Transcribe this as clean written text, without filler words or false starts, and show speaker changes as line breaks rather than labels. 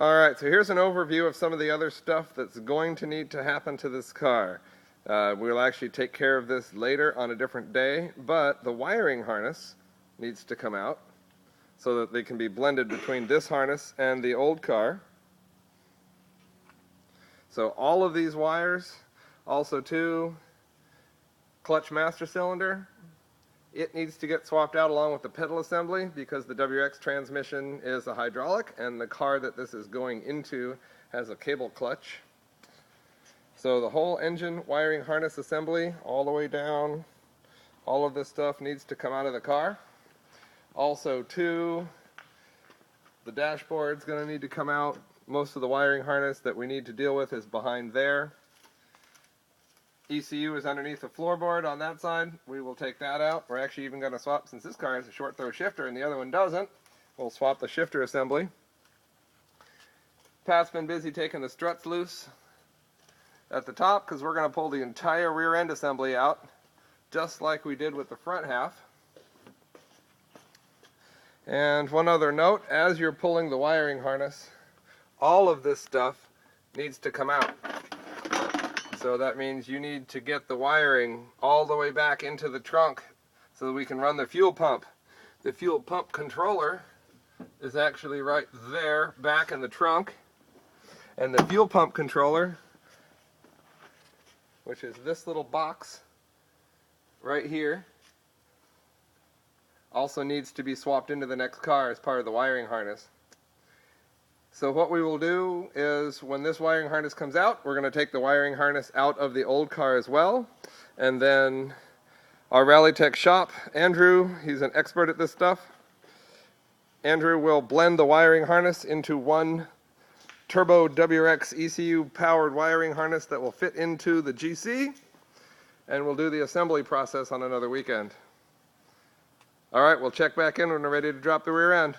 Alright, so here's an overview of some of the other stuff that's going to need to happen to this car. We'll actually take care of this later on a different day, but the wiring harness needs to come out so that they can be blended between this harness and the old car. So all of these wires, also too, clutch master cylinder, it needs to get swapped out along with the pedal assembly because the Wrx transmission is a hydraulic and the car that this is going into has a cable clutch. So the whole engine wiring harness assembly all the way down, all of this stuff needs to come out of the car. Also too, the dashboard's going to need to come out. Most of the wiring harness that we need to deal with is behind there. ECU is underneath the floorboard on that side. We will take that out. We're actually even going to swap, since this car has a short throw shifter and the other one doesn't, we'll swap the shifter assembly. Pat's been busy taking the struts loose at the top because we're going to pull the entire rear end assembly out just like we did with the front half. And one other note, as you're pulling the wiring harness, all of this stuff needs to come out. So that means you need to get the wiring all the way back into the trunk so that we can run the fuel pump. The fuel pump controller is actually right there back in the trunk. And the fuel pump controller, which is this little box right here, also needs to be swapped into the next car as part of the wiring harness. So what we will do is when this wiring harness comes out, we're going to take the wiring harness out of the old car as well. And then our Rallytech shop, Andrew, he's an expert at this stuff. Andrew will blend the wiring harness into one turbo Wrx ECU powered wiring harness that will fit into the GC. And we'll do the assembly process on another weekend. Alright, we'll check back in when we're ready to drop the rear end.